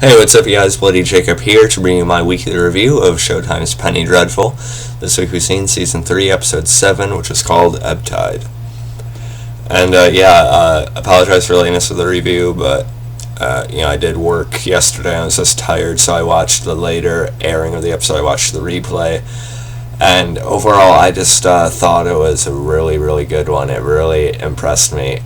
Hey, what's up, you guys? Bloody Jacob here to bring you my weekly review of Showtime's Penny Dreadful. This week we've seen Season 3, Episode 7, which is called Ebb Tide. And, apologize for lateness of the review, but, I did work yesterday. I was just tired, so I watched the later airing of the episode. I watched the replay. And overall, I just thought it was a really, really good one. It really impressed me.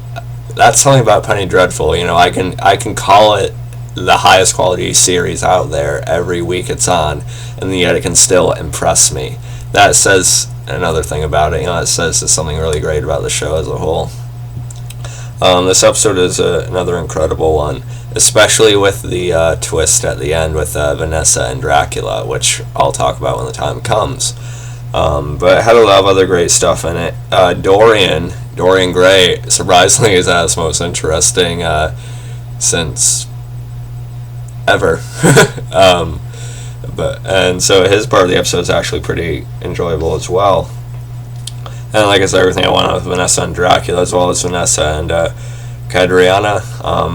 That's something about Penny Dreadful. I can call it the highest quality series out there every week it's on, and yet it can still impress me. That says another thing about it. It says there's something really great about the show as a whole. This episode is another incredible one, especially with the twist at the end with Vanessa and Dracula, which I'll talk about when the time comes. But it had a lot of other great stuff in it. Dorian Gray, surprisingly, is as most interesting since ever. So his part of the episode is actually pretty enjoyable as well. And like I said, everything I wanted with Vanessa and Dracula, as well as Vanessa and Cadriana,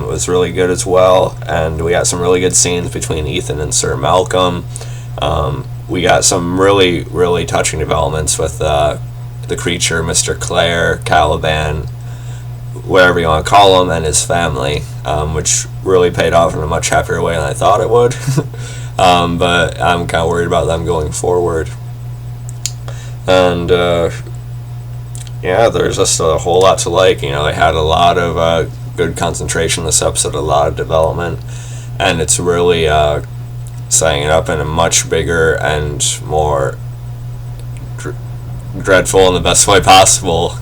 was really good as well. And we got some really good scenes between Ethan and Sir Malcolm. We got some really, really touching developments with the creature, Mr. Clare, Caliban, whatever you want to call him, and his family, which really paid off in a much happier way than I thought it would. But I'm kind of worried about them going forward. And there's just a whole lot to like. They had a lot of good concentration in this episode, a lot of development, and it's really setting it up in a much bigger and more dreadful in the best way possible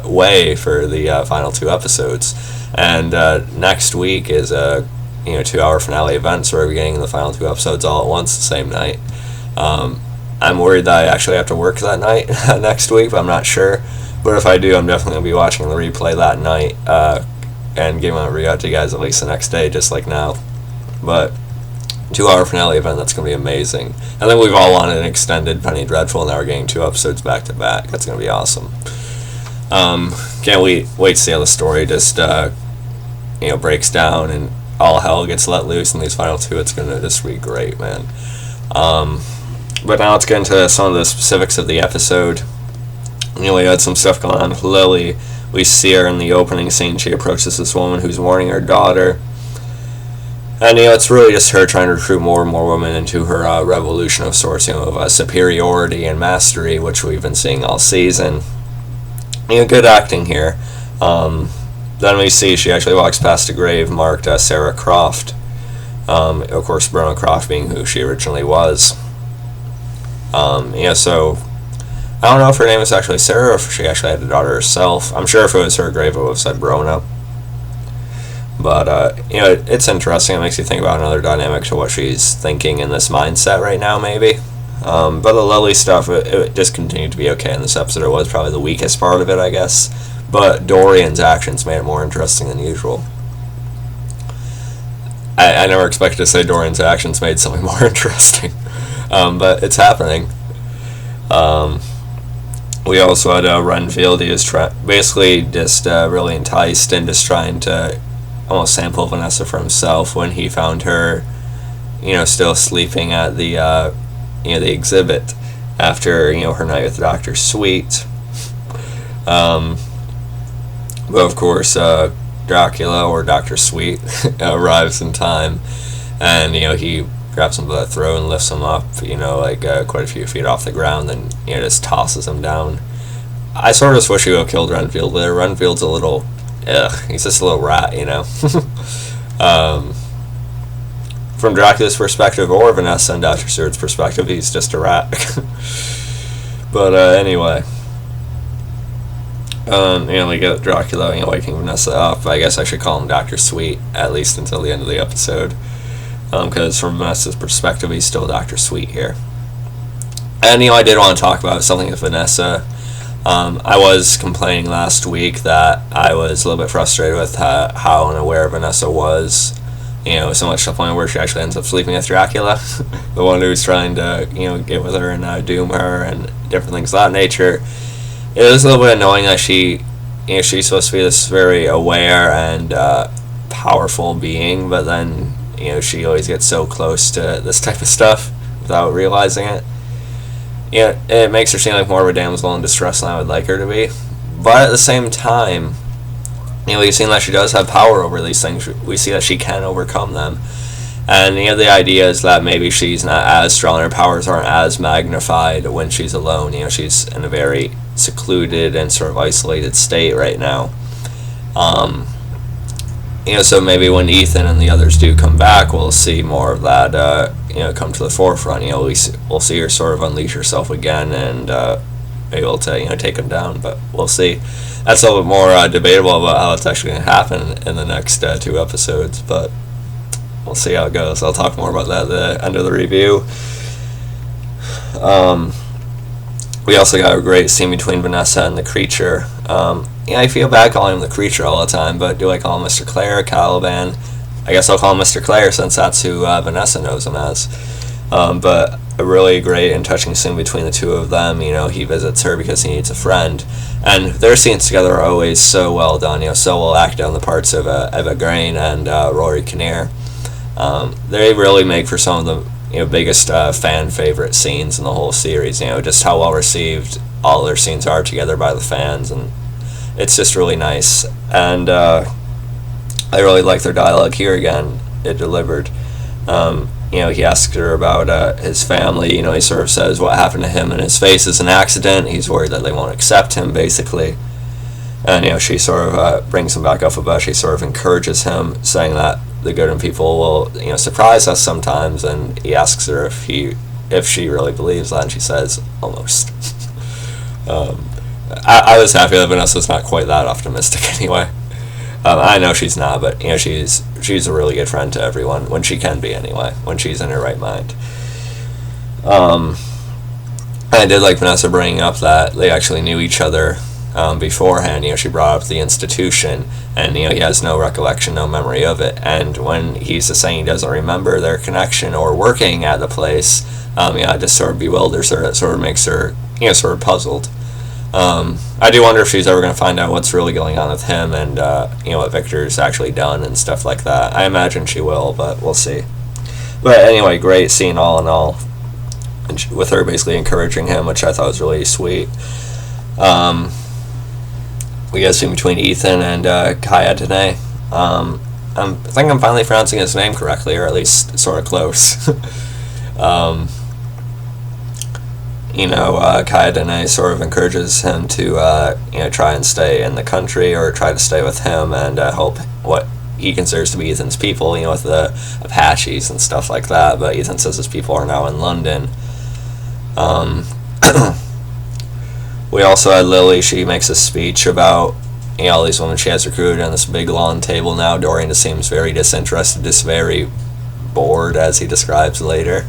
way for the final two episodes. And next week is a 2-hour finale event, so we're getting the final two episodes all at once the same night. I'm worried that I actually have to work that night next week, but I'm not sure. But if I do, I'm definitely going to be watching the replay that night and giving my review out to you guys at least the next day, just like now. But 2-hour finale event, that's going to be amazing. I think we've all wanted an extended Penny Dreadful, and now we're getting 2 episodes back to back. That's going to be awesome. Can't wait to see how the story just breaks down and all hell gets let loose in these final 2. It's going to just be great, man. But now let's get into some of the specifics of the episode. We had some stuff going on with Lily. We see her in the opening scene. She approaches this woman who's mourning her daughter. And, it's really just her trying to recruit more and more women into her revolution of sorts, of superiority and mastery, which we've been seeing all season. Good acting here. Then we see she actually walks past a grave marked Sarah Croft. Of course, Brona Croft being who she originally was. So I don't know if her name is actually Sarah or if she actually had a daughter herself. I'm sure if it was her grave, it would have said Brona. But, it's interesting. It makes you think about another dynamic to what she's thinking in this mindset right now, maybe. But the Lily stuff, it just continued to be okay in this episode. It was probably the weakest part of it, I guess. But Dorian's actions made it more interesting than usual. I never expected to say Dorian's actions made something more interesting. But it's happening. We also had Renfield. He was basically just really enticed and just trying to almost sample Vanessa for himself when he found her, still sleeping at the the exhibit after her night with Dr. Sweet. But of course, Dracula or Dr. Sweet arrives in time, and he grabs him by the throat and lifts him up, quite a few feet off the ground, and just tosses him down. I sort of just wish he would have killed Renfield there. Renfield's a little, he's just a little rat, From Dracula's perspective or Vanessa and Dr. Stewart's perspective, he's just a rat. But anyway, we get Dracula, waking Vanessa up. I guess I should call him Dr. Sweet, at least until the end of the episode. Because from Vanessa's perspective, he's still Dr. Sweet here. And, I did want to talk about something with Vanessa. I was complaining last week that I was a little bit frustrated with how unaware Vanessa was. So much to the point where she actually ends up sleeping with Dracula, the one who's trying to, get with her and doom her and different things of that nature. It was a little bit annoying that she's supposed to be this very aware and powerful being, but then she always gets so close to this type of stuff without realizing it. It makes her seem like more of a damsel in distress than I would like her to be. But at the same time, we've seen that she does have power over these things. We see that she can overcome them. And the idea is that maybe she's not as strong, her powers aren't as magnified when she's alone. She's in a very secluded and sort of isolated state right now. So maybe when Ethan and the others do come back, we'll see more of that, come to the forefront. We'll see her sort of unleash herself again and be able to, take him down. But we'll see. That's a little bit more debatable about how it's actually going to happen in the next 2 episodes. But we'll see how it goes. I'll talk more about that at the end of the review. We also got a great scene between Vanessa and the creature. I feel bad calling him the creature all the time, but do I call him Mr. Clare, Caliban? I guess I'll call him Mr. Clare since that's who Vanessa knows him as. But a really great and touching scene between the two of them. He visits her because he needs a friend. And their scenes together are always so well done, so well acted on the parts of Eva Green and Rory Kinnear. They really make for some of the biggest fan favorite scenes in the whole series. Just how well received all their scenes are together by the fans, and it's just really nice. And I really like their dialogue here again. It delivered. He asks her about his family. He sort of says what happened to him and his face is an accident. He's worried that they won't accept him, basically. And she sort of brings him back up about. She sort of encourages him, saying that the good in people will surprise us sometimes. And he asks her if she really believes that, and she says almost. I was happy that Vanessa's not quite that optimistic anyway. I know she's not, but she's a really good friend to everyone when she can be anyway, when she's in her right mind. I did like Vanessa bringing up that they actually knew each other beforehand. She brought up the institution, and he has no recollection, no memory of it. And when he's saying he doesn't remember their connection or working at the place, it just sort of bewilders her. It sort of makes her sort of puzzled. I do wonder if she's ever going to find out what's really going on with him and what Victor's actually done and stuff like that. I imagine she will, but we'll see. But anyway, great scene all in all, and with her basically encouraging him, which I thought was really sweet. We get a scene between Ethan and Kaya today. I think I'm finally pronouncing his name correctly, or at least sort of close. Kaya Dene sort of encourages him to, try and stay in the country or try to stay with him and help what he considers to be Ethan's people, with the Apaches and stuff like that. But Ethan says his people are now in London. We also had Lily. She makes a speech about all these women she has recruited on this big long table now. Dorian just seems very disinterested, just very bored, as he describes later.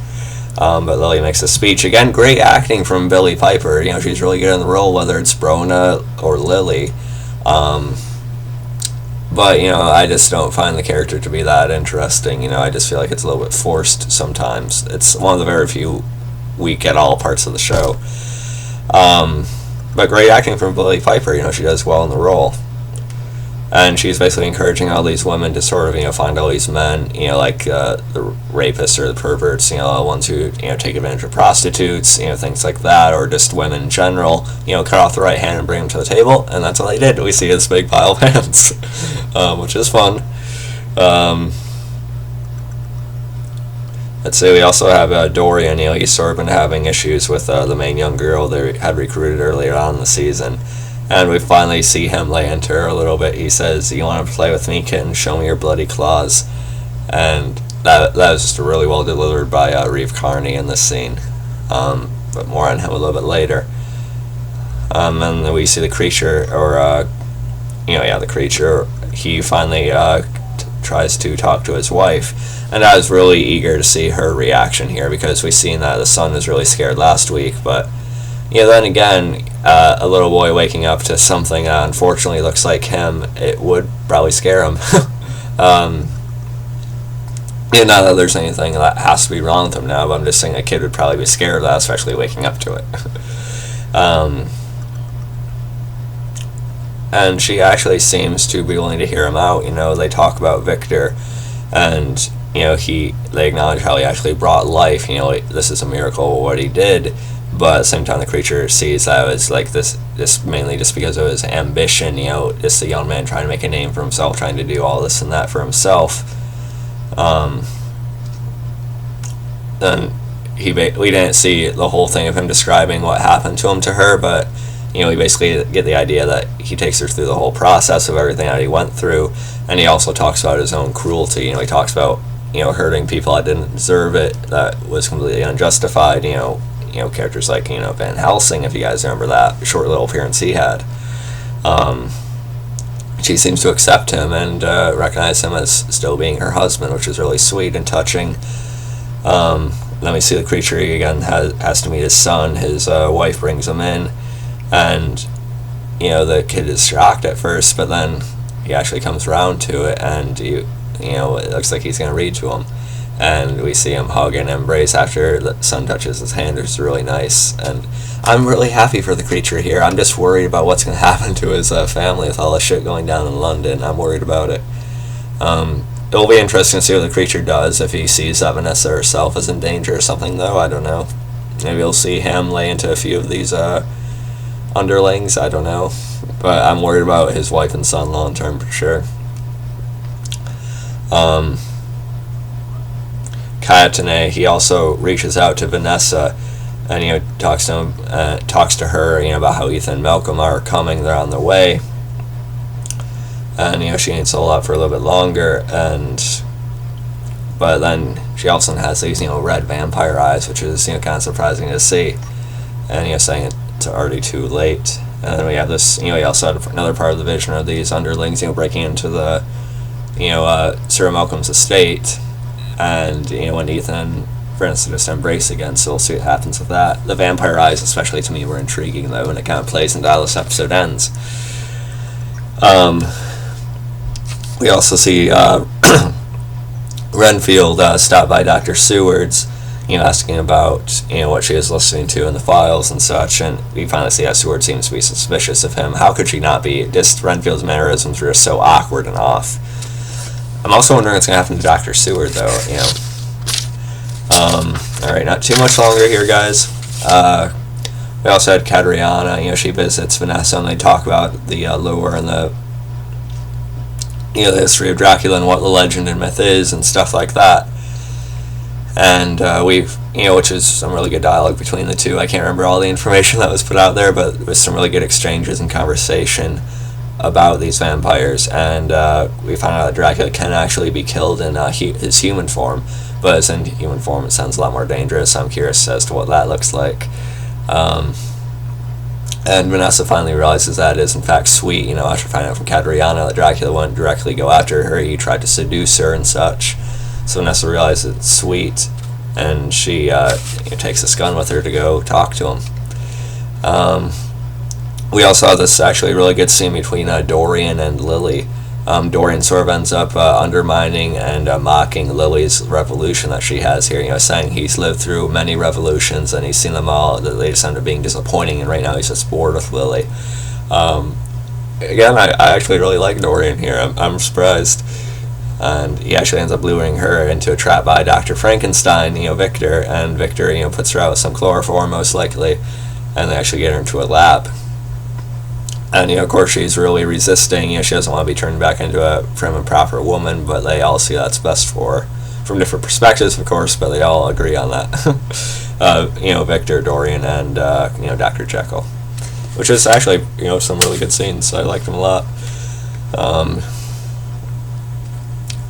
But Lily makes a speech. Again, great acting from Billie Piper. She's really good in the role, whether it's Brona or Lily. But, I just don't find the character to be that interesting. I just feel like it's a little bit forced sometimes. It's one of the very few weak at all parts of the show. But great acting from Billie Piper. She does well in the role. And she's basically encouraging all these women to sort of, find all these men, like the rapists or the perverts, the ones who, take advantage of prostitutes, things like that, or just women in general, cut off the right hand and bring them to the table, and that's what they did. We see this big pile of hands, which is fun. Let's see, we also have Dorian. He's sort of been having issues with the main young girl they had recruited earlier on in the season. And we finally see him lay into her a little bit. He says, "You want to play with me, kitten? Show me your bloody claws." And that was just really well delivered by Reeve Carney in this scene. But more on him a little bit later. And then we see the creature, or, the creature. He finally tries to talk to his wife. And I was really eager to see her reaction here, because we've seen that the son was really scared last week. But, then again, a little boy waking up to something that unfortunately looks like him, it would probably scare him. Not that there's anything that has to be wrong with him now, but I'm just saying a kid would probably be scared of that, especially waking up to it. And she actually seems to be willing to hear him out. They talk about Victor, and they acknowledge how he actually brought life. This is a miracle what he did, but at the same time the creature sees that it was like this mainly just because of his ambition. Just a young man trying to make a name for himself, trying to do all this and that for himself. Then we didn't see the whole thing of him describing what happened to her, but we basically get the idea that he takes her through the whole process of everything that he went through, and he also talks about his own cruelty. He talks about hurting people that didn't deserve it, that was completely unjustified. Characters like Van Helsing, if you guys remember that short little appearance he had. She seems to accept him and recognize him as still being her husband, which is really sweet and touching. Then we see the creature again has to meet his son. His wife brings him in, and the kid is shocked at first, but then he actually comes around to it, and it looks like he's going to read to him, and we see him hug and embrace after the son touches his hand. It's really nice, and I'm really happy for the creature here. I'm just worried about what's going to happen to his family with all the shit going down in London. I'm worried about it. It'll be interesting to see what the creature does if he sees that Vanessa herself is in danger or something, though. I don't know. Maybe we'll see him lay into a few of these underlings. I don't know. But I'm worried about his wife and son long term for sure. Kayatane, he also reaches out to Vanessa and talks to her about how Ethan and Malcolm are coming. They're on their way. And she ain't sold out for a little bit longer, but then she also has these red vampire eyes, which is kind of surprising to see, and saying it's already too late. And then we have this, we also had another part of the vision of these underlings breaking into the Sir Malcolm's estate, and when Ethan and Vanessa just embrace again. So we'll see what happens with that. The vampire eyes, especially to me, were intriguing though, and it kind of plays into how this episode ends. We also see Renfield stop by Dr. Seward's, asking about what she is listening to in the files and such, and we finally see that Seward seems to be suspicious of him. How could she not be? Just Renfield's mannerisms were so awkward and off. I'm also wondering what's going to happen to Dr. Seward though. Alright, not too much longer here, guys. We also had Catriona. She visits Vanessa and they talk about the lore and the the history of Dracula and what the legend and myth is and stuff like that. And we've, which is some really good dialogue between the two. I can't remember all the information that was put out there, but there was some really good exchanges and conversation about these vampires. And we found out that Dracula can actually be killed in his human form, but as in human form it sounds a lot more dangerous. I'm curious as to what that looks like. And Vanessa finally realizes that it is in fact Sweet, after finding out from Catriona that Dracula wouldn't directly go after her, he tried to seduce her and such. So Vanessa realizes it's Sweet, and she takes this gun with her to go talk to him. We also have this actually really good scene between Dorian and Lily. Dorian sort of ends up undermining and mocking Lily's revolution that she has here, saying he's lived through many revolutions and he's seen them all, that they just end up being disappointing, and right now he's just bored with Lily. Again, I actually really like Dorian here. I'm surprised. And he actually ends up luring her into a trap by Dr. Frankenstein, Victor, and Victor, puts her out with some chloroform, most likely, and they actually get her into a lab. And, of course, she's really resisting. She doesn't want to be turned back into a prim and proper woman, but they all see that's best for her. From different perspectives, of course, but they all agree on that. Victor, Dorian, and, Dr. Jekyll. Which is actually, some really good scenes. I liked them a lot.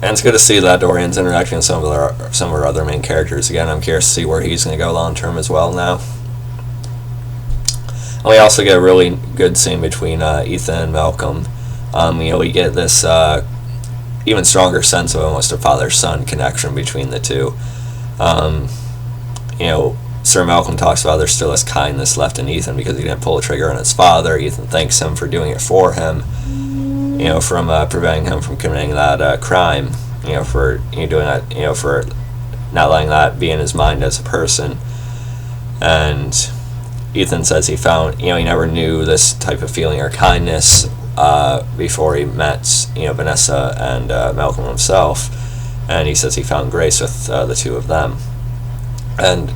And it's good to see that Dorian's interacting with some of our other main characters again. I'm curious to see where he's going to go long term as well now. And we also get a really good scene between Ethan and Malcolm. We get this even stronger sense of almost a father-son connection between the two. Sir Malcolm talks about there's still this kindness left in Ethan because he didn't pull the trigger on his father. Ethan thanks him for doing it for him, from preventing him from committing that crime, for doing that, for not letting that be in his mind as a person. And Ethan says he found, he never knew this type of feeling or kindness before he met, Vanessa and Malcolm himself. and he says he found grace with the two of them. And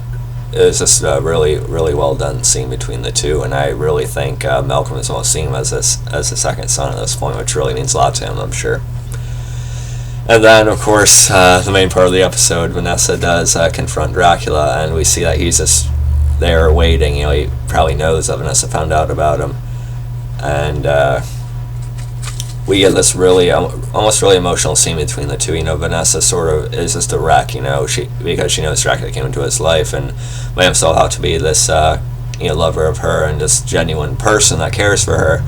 it was just a really, really well done scene between the two, and I really think Malcolm is almost seeing him as a second son at this point, which really means a lot to him, I'm sure. And then, of course, the main part of the episode, Vanessa does confront Dracula, and we see that he's just there waiting. You know, he probably knows that Vanessa found out about him, and we get this really, almost really emotional scene between the two. You know, Vanessa sort of is just a wreck, you know, because she knows Dracula came into his life and made himself out to be this, lover of her and just genuine person that cares for her.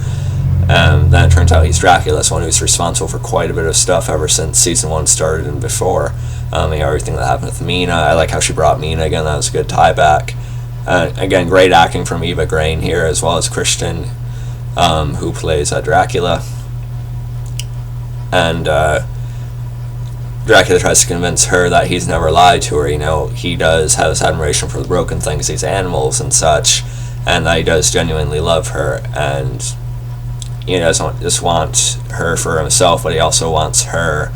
And then it turns out he's Dracula, someone who's responsible for quite a bit of stuff ever since season 1 started and before. Everything that happened with Mina. I like how she brought Mina again. That was a good tie back. Again, great acting from Eva Green here, as well as Christian, who plays Dracula. And Dracula tries to convince her that he's never lied to her. You know, he does have this admiration for the broken things, these animals and such, and that he does genuinely love her, and he doesn't just want her for himself, but he also wants her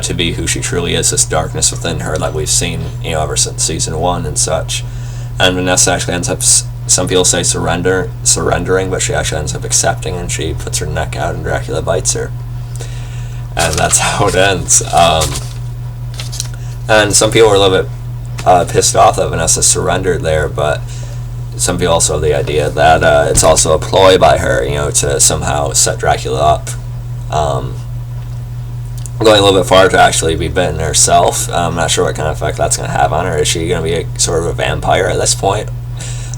to be who she truly is, this darkness within her that we've seen, ever since season 1 and such. And Vanessa actually ends up, some people say surrendering, but she actually ends up accepting, and she puts her neck out and Dracula bites her. And that's how it ends. And some people were a little bit pissed off that Vanessa surrendered there, but some people also have the idea that it's also a ploy by her, to somehow set Dracula up. Going a little bit far to actually be bitten herself. I'm not sure what kind of effect that's going to have on her. Is she going to be sort of a vampire at this point?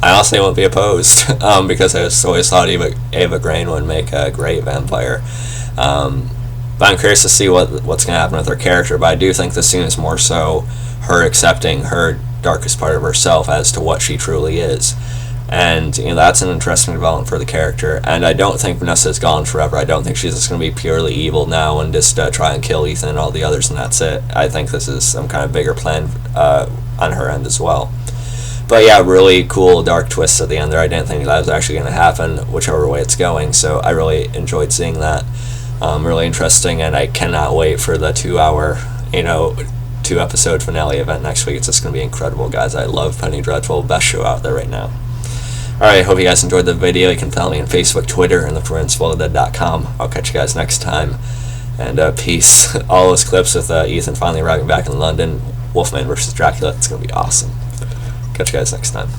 I honestly won't be opposed, because I just always thought Eva Green would make a great vampire. But I'm curious to see what's going to happen with her character. But I do think this scene is more so her accepting her darkest part of herself as to what she truly is. And that's an interesting development for the character. And I don't think Vanessa is gone forever. I don't think she's just going to be purely evil now and just try and kill Ethan and all the others and that's it. I think this is some kind of bigger plan on her end as well. But yeah, really cool dark twist at the end there. I didn't think that was actually going to happen, whichever way it's going. So I really enjoyed seeing that. Really interesting, and I cannot wait for the 2-hour, 2-episode finale event next week. It's just going to be incredible, guys. I love Penny Dreadful. Best show out there right now. Alright, hope you guys enjoyed the video. You can follow me on Facebook, Twitter, and look for InSpoiledDead.com. I'll catch you guys next time. And peace. All those clips with Ethan finally arriving back in London. Wolfman versus Dracula. It's going to be awesome. Catch you guys next time.